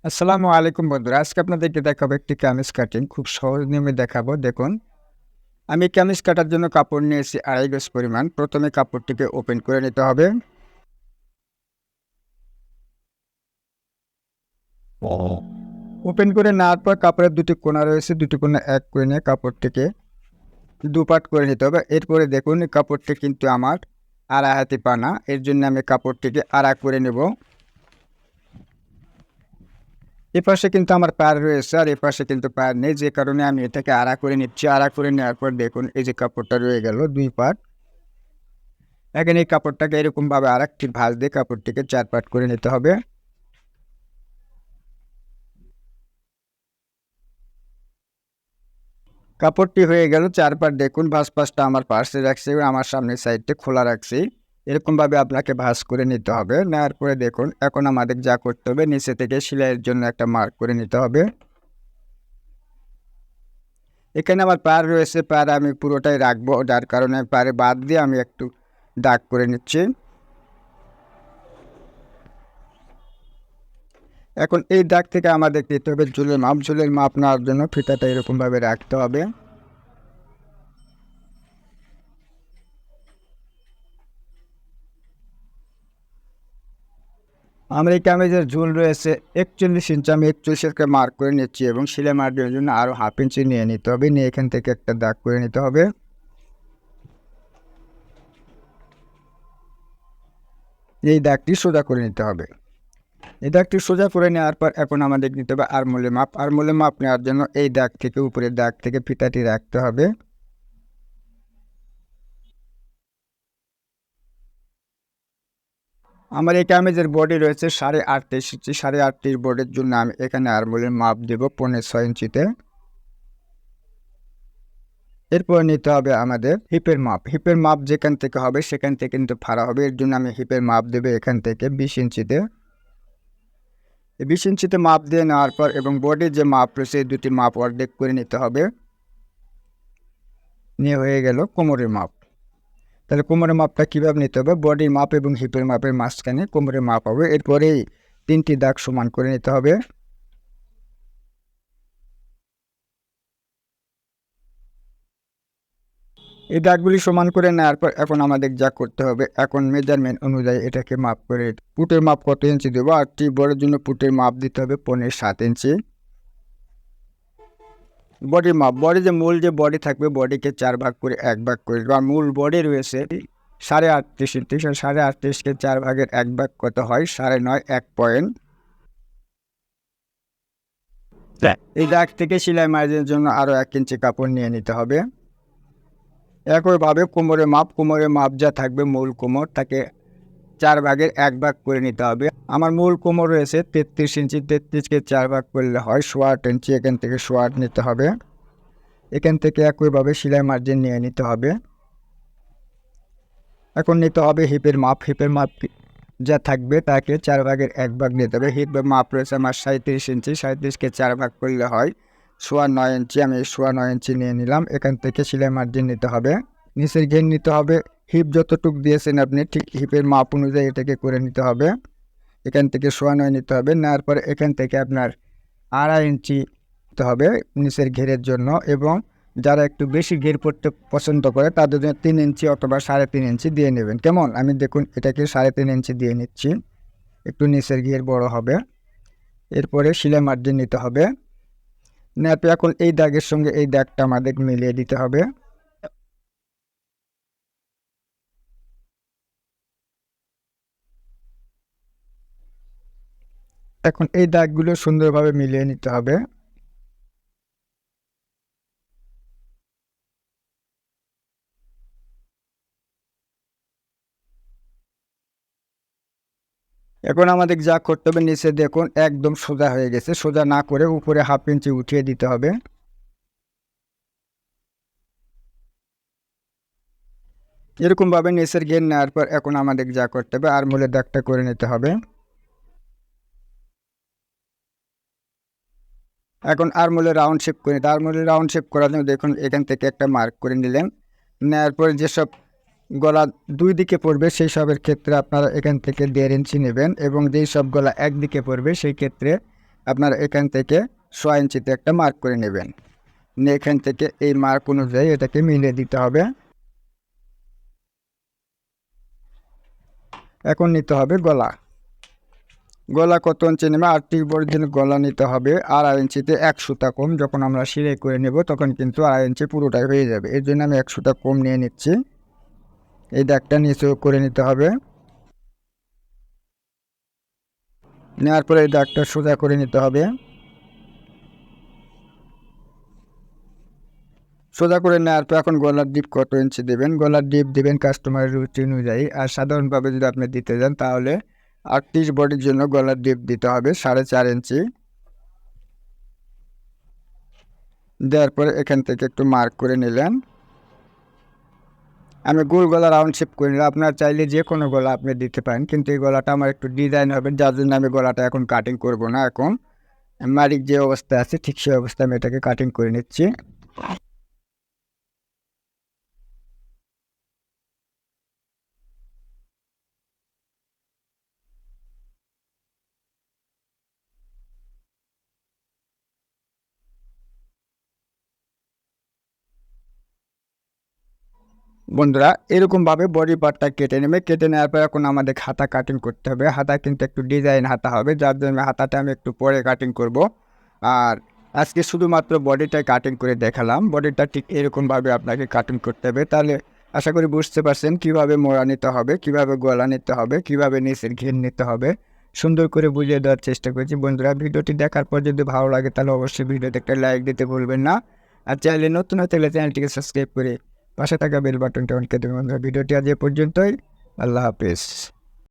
আসসালামু আলাইকুম বন্ধুরা। আজকে আপনাদেরকে দেখাবো একটি কামিজ কাটিং। খুব সহজ নিয়মে দেখাবো। দেখুন, আমি কামিজ কাটার জন্য কাপড় নিয়েছি ২.৫ গজ পরিমাণ। প্রথমে কাপড়টিকে ওপেন করে নিতে হবে। ওপেন করে নেওয়ার পর কাপড়ের দুটি কোণা রয়েছে, দুটি কোণা এক করে নিয়ে কাপড়টিকে দুপাট করে নিতে হবে। এরপরে দেখুন, এই কাপড়টি কিন্তু আমার আড়াই হাতি পানা। এর জন্য আমি কাপড়টিকে আড়া করে নেব। এপাশে কিন্তু আমার পাড় রয়েছে আর এপাশে কিন্তু পাড় নেই, যে কারণে আমি এটাকে আড়া করে নিচ্ছি। আড়া করে নেওয়ার পর দেখুন, এই যে কাপড়টা রয়ে গেল ২ পাট। এখন এই কাপড়টাকে এরকমভাবে আরেকটি ভাঁজ দিয়ে কাপড়টিকে ৪ পাট করে নিতে হবে। কাপড়টি হয়ে গেল ৪ পাট। দেখুন, ভাঁজ পাশটা আমার পাশে রাখছি এবং আমার সামনের সাইডটা খোলা রাখছি। এরকমভাবে আপনাকে ভাঁজ করে নিতে হবে। নেওয়ার পরে দেখুন, এখন আমাদের যা করতে হবে, নিচে থেকে সেলাইয়ের জন্য একটা মার্ক করে নিতে হবে। এখানে আমার পাড় রয়েছে, পাড় আমি পুরোটাই রাখবো, যার কারণে পাড়ে বাদ দিয়ে আমি একটু দাগ করে নিচ্ছি। এখন এই দাগ থেকে আমাদের দিতে হবে ঝুলের মাপ। ঝুলের মাপ নেওয়ার জন্য ফিতাটা এরকমভাবে রাখতে হবে। আমার এই কামিজের ঝুল রয়েছে ৪১ ইঞ্চি। আমি ৪১-এর মার্ক করে নিচ্ছি এবং সেলাই মার্কের জন্য আরও হাফ ইঞ্চি নিয়ে নিতে হবে। নিয়ে এখান থেকে একটা দাগ করে নিতে হবে। এই দাগটি সোজা করে নিতে হবে। এই দাগটি সোজা করে নেওয়ার পর এখন আমাদের নিতে হবে আরমোলের মাপ। আরমোলের মাপ নেওয়ার জন্য এই দাগ থেকে, উপরের দাগ থেকে ফিতাটি রাখতে হবে। আমার এই কামিজের বডি রয়েছে ৩৮.৫ ইঞ্চি। ৩৮.৫ বডির জন্য আমি এখানে আরমোলের মাপ দেব ৫.৬ ইঞ্চিতে। এরপর নিতে হবে আমাদের হিপের মাপ। হিপের মাপ যেখান থেকে হবে সেখান থেকে কিন্তু ফাড়া হবে। এর জন্য আমি হিপের মাপ দেবো এখান থেকে ২০ ইঞ্চিতে। ২০ ইঞ্চিতে মাপ দিয়ে নেওয়ার পর এবং বডির যে মাপ রয়েছে এই দুটি মাপ অর্ধেক করে নিতে হবে। নিয়ে হয়ে গেল কোমরের মাপ। তাহলে কোমরের মাপটা কীভাবে নিতে হবে? বডির মাপ এবং হিপের মাপের মাঝখানে কোমরের মাপ হবে। এরপরেই ৩টি দাগ সমান করে নিতে হবে। এই দাগগুলি সমান করে নেওয়ার পর এখন আমাদের যা করতে হবে, এখন মেজারমেন্ট অনুযায়ী এটাকে মাপ করে, পুটের মাপ কত ইঞ্চি দেবো, আর বড়ের জন্য পুটের মাপ দিতে হবে ৫.৭ ইঞ্চি। বডির মাপ, বডি যে মূল যে বডি থাকবে, বডিকে ৪ ভাগ করে ১ ভাগ করে দেবো। আর মূল বডি রয়েছে ৩৮.৫ ইঞ্চি। ৩৮.৫কে ৪ ভাগের ১ ভাগ কত হয়? ৯.৫, ১ পয়েন্ট। এই দাগ থেকে সেলাই মার্জিনের জন্য আরও ১ ইঞ্চি কাপড় নিয়ে নিতে হবে। একইভাবে কোমরের মাপ যা থাকবে, মূল কোমর তাকে ৪ ভাগের ১ ভাগ করে নিতে হবে। আমার মূল কোমর রয়েছে ৩৩ ইঞ্চি। ৩৩কে ৪ ভাগ করলে হয় ১৬ ইঞ্চি। এখান থেকে ১৬ নিতে হবে। এখান থেকে একইভাবে সেলাই মার্জিন নিয়ে নিতে হবে। এখন নিতে হবে হিপের মাপ। হিপের মাপ যা থাকবে তাকে ৪ ভাগের ১ ভাগ নিতে হবে। হিপের মাপ রয়েছে আমার ৩৭ ইঞ্চি। ৩৭কে ৪ ভাগ করলে হয় ৯.৫ ইঞ্চি। আমি ৯.৫ ইঞ্চি নিয়ে নিলাম। এখান থেকে সেলাই মার্জিন নিতে হবে। নিচের ঘের নিতে হবে। হিপ যতটুক দিয়েছেন আপনি ঠিক হিপের মাপ অনুযায়ী এটাকে করে নিতে হবে। এখান থেকে ৯.৫ নিতে হবে। নেওয়ার পরে এখান থেকে আপনার ২.৫ ইঞ্চি নিতে হবে নিচের ঘেরের জন্য, এবং যারা একটু বেশি ঘের পড়তে পছন্দ করে তাদের জন্য ৩ ইঞ্চি অথবা ৩.৫ ইঞ্চি দিয়ে নেবেন। কেমন? আমি দেখুন এটাকে ৩.৫ ইঞ্চি দিয়ে নিচ্ছি, একটু নিচের ঘের বড় হবে। এরপরে সেলাই মার্জিন নিতে হবে। নেওয়ার পর এখন এই দাগের সঙ্গে এই দাগটা আমাদের মিলিয়ে দিতে হবে। এখন এই দাগগুলো সুন্দরভাবে মিলিয়ে নিতে হবে। এখন আমাদের যা করতে হবে, নিচে দেখুন একদম সোজা হয়ে গেছে। সোজা না করে উপরে ১/২ ইঞ্চি উঠিয়ে দিতে হবে। এরকমভাবে নিচের ঘের নেওয়ার পর এখন আমাদের যা করতে হবে, আরমোলের দাগটা করে নিতে হবে। এখন আরমোলের রাউন্ড শেপ করে নিতে। আরমোলের রাউন্ড শেপ করার জন্য দেখুন এখান থেকে একটা মার্ক করে নিলেন। নেওয়ার পরে যেসব গলা দুই দিকে পড়বে সেই সবের ক্ষেত্রে আপনারা এখান থেকে ১.৫ ইঞ্চি নেবেন, এবং যেই সব গলা একদিকে পড়বে সেই ক্ষেত্রে আপনারা এখান থেকে 6 ইঞ্চিতে একটা মার্ক করে নেবেন। নিয়ে এখান থেকে এই মার্ক অনুযায়ী এটাকে মিলিয়ে দিতে হবে। এখন নিতে হবে গলা। গলা কত ইঞ্চি নেবে? 8 বড়ির জন্য গলা নিতে হবে 2.5 ইঞ্চিতে 1 সুতা কম। যখন আমরা সেলাই করে নেব তখন কিন্তু 2.5 ইঞ্চি পুরোটাই হয়ে যাবে। এর জন্য আমি 1 সুতা কম নিয়ে নিচ্ছি। এই দাগটা নিচেও করে নিতে হবে। নেওয়ার পরে এই দাগটা সোজা করে নিতে হবে। সোজা করে নেওয়ার পর এখন গলার ডিপ কত ইঞ্চি দেবেন? গলার ডিপ দেবেন কাস্টমারের রুচি অনুযায়ী। আর সাধারণভাবে যদি আপনি দিতে যান তাহলে 38 বডির জন্য গলার ডিপ দিতে হবে 4.5 ইঞ্চি। দেওয়ার পরে এখান থেকে একটু মার্ক করে নিলেন। আমি গোল গলা রাউন্ড শেপ করে নিলাম। আপনার চাইলে যে কোনো গলা আপনি দিতে পারেন, কিন্তু এই গলাটা আমার একটু ডিজাইন হবে, যার জন্য আমি গলাটা এখন কাটিং করব না। এখন মারিক যে অবস্থায় আছে ঠিক সেই অবস্থায় আমি এটাকে কাটিং করে নিচ্ছি। বন্ধুরা এরকমভাবে বডি পার্টটা কেটে নেবে। কেটে নেওয়ার পর এখন আমাদের হাতা কাটিং করতে হবে। হাতা কিন্তু একটু ডিজাইন হাতা হবে, যার জন্য হাতাটা আমি একটু পরে কাটিং করব। আর আজকে শুধুমাত্র বডিটাই কাটিং করে দেখালাম। বডিটা ঠিক এরকমভাবে আপনাকে কাটিং করতে হবে। তাহলে আশা করি বুঝতে পারছেন কীভাবে মোড়া নিতে হবে, কীভাবে গলা নিতে হবে, কীভাবে নিচের ঘের নিতে হবে। সুন্দর করে বুঝিয়ে দেওয়ার চেষ্টা করেছি। বন্ধুরা ভিডিওটি দেখার পর যদি ভালো লাগে তাহলে অবশ্যই ভিডিওতে একটা লাইক দিতে ভুলবেন না। আর চাইলে নতুন হতে হলে চ্যানেলটিকে সাবস্ক্রাইব করে পাশে থাকা বেল বাটনটা অন করে দেবেন। বন্ধুরা ভিডিওটি আজ এ পর্যন্তই। আল্লাহ হাফেজ।